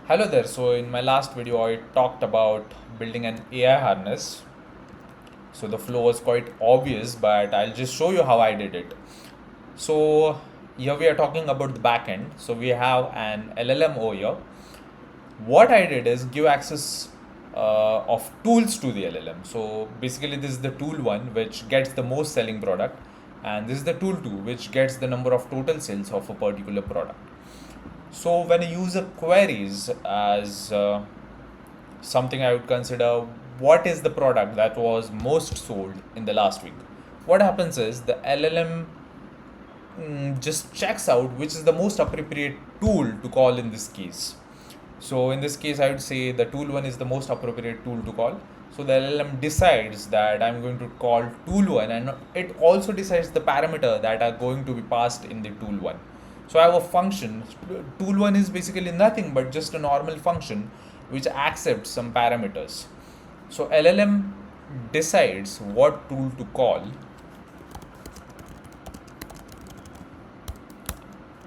Hello there. So in my last video, I talked about building an AI harness. So the flow was quite obvious, but I'll just show you how I did it. So here we are talking about the backend. So we have an LLM over here. What I did is give access of tools to the LLM. So basically, this is the tool one which gets the most selling product, and this is the tool two which gets the number of total sales of a particular product. So when a user queries as something I would consider what is the product that was most sold in the last week. What happens is the LLM just checks out which is the most appropriate tool to call in this case. So in this case, I would say the tool one is the most appropriate tool to call. So the LLM decides that I'm going to call tool one, and it also decides the parameter that are going to be passed in the tool one. So I have a function. Tool one is basically nothing but just a normal function which accepts some parameters. So LLM decides what tool to call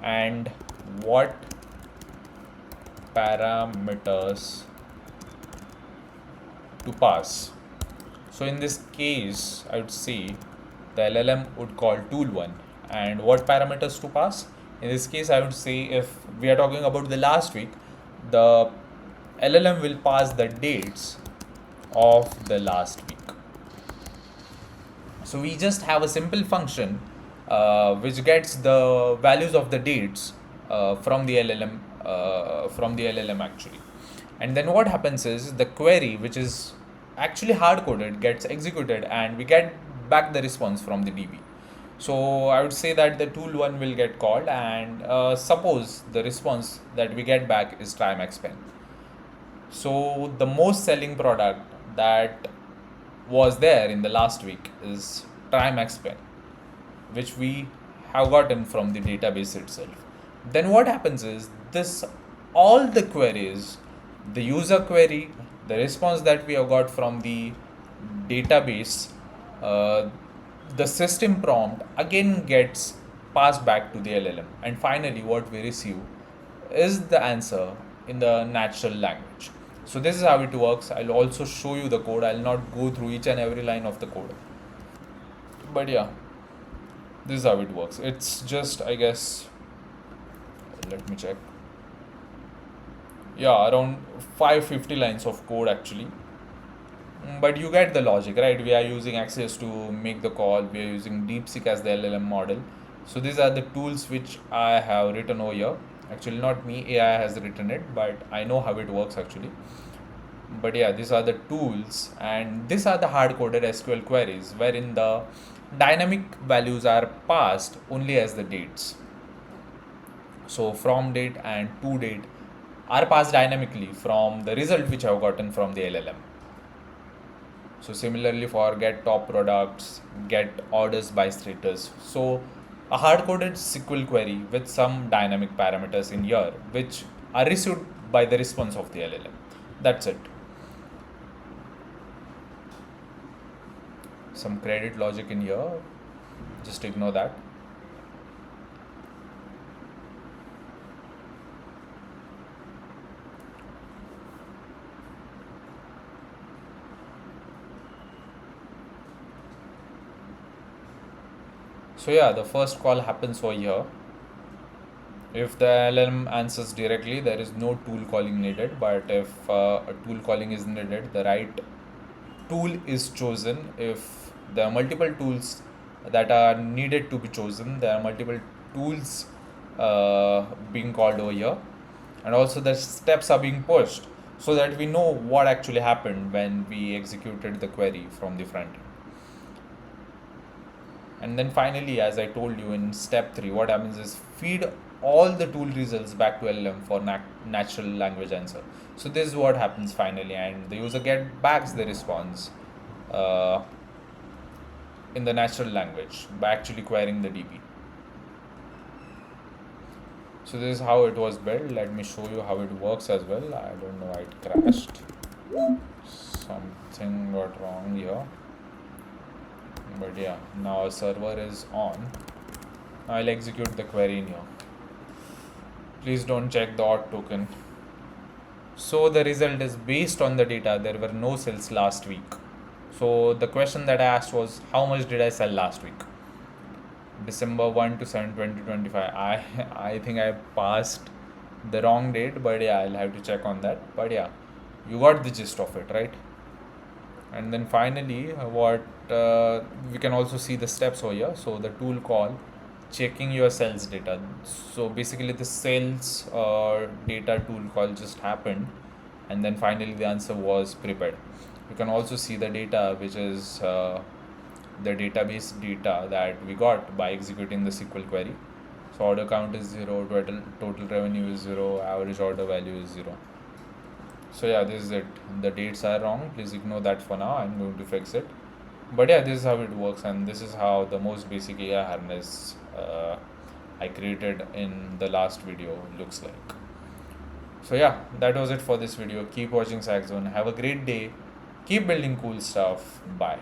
and what parameters to pass. So in this case, I would say the LLM would call tool1 and what parameters to pass. In this case, I would say if we are talking about the last week, the LLM will pass the dates of the last week. So we just have a simple function which gets the values of the dates from the LLM actually. And then what happens is the query, which is actually hard coded, gets executed and we get back the response from the DB. So I would say that the tool one will get called, and suppose the response that we get back is Trimax pen. So the most selling product that was there in the last week is Trimax pen, which we have gotten from the database itself. Then what happens is this all the queries, the user query, the response that we have got from the database, the system prompt again gets passed back to the LLM, and finally what we receive is the answer in the natural language. So this is how it works. I'll also show you the code. I'll not go through each and every line of the code, but yeah, this is how it works. It's just, I guess, let me check, yeah, around 550 lines of code actually. But you get the logic, right? We are using Access to make the call, we are using DeepSeek as the LLM model. So these are the tools which I have written over here. Actually, not me, AI has written it, but I know how it works actually. But yeah, these are the tools, and these are the hard-coded SQL queries wherein the dynamic values are passed only as the dates. So from date and to date are passed dynamically from the result which I have gotten from the LLM. So similarly for get top products, get orders by status. So a hard-coded SQL query with some dynamic parameters in here which are received by the response of the LLM. That's it. Some credit logic in here, just ignore that. So yeah, the first call happens over here. If the LLM answers directly, there is no tool calling needed, but if a tool calling is needed, the right tool is chosen. If there are multiple tools that are needed to be chosen, there are multiple tools being called over here, and also the steps are being pushed so that we know what actually happened when we executed the query from the front end. And then finally, as I told you in step 3, what happens is feed all the tool results back to LLM for natural language answer. So this is what happens finally, and the user get backs the response uh, in the natural language by actually querying the DB. So this is how it was built. Let me show you how it works as well. I don't know why it crashed. Something got wrong here. But yeah, now our server is on. I'll execute the query in here. Please don't check the auth token. So the result is based on the data, there were no sales last week. So the question that I asked was, how much did I sell last week? December 1 to 7, 2025. I think I passed the wrong date, but yeah, I'll have to check on that. But yeah, you got the gist of it, right? And then finally, what we can also see the steps over here. So the tool call checking your sales data. So basically, the sales data tool call just happened, and then finally the answer was prepared. You can also see the data, which is the database data that we got by executing the SQL query. So order count is 0, total revenue is 0, average order value is 0. So yeah, this is it. The dates are wrong. Please ignore that for now. I'm going to fix it. But yeah, this is how it works, and this is how the most basic AI harness I created in the last video looks like. So yeah, that was it for this video. Keep watching Saxzone. Have a great day. Keep building cool stuff. Bye.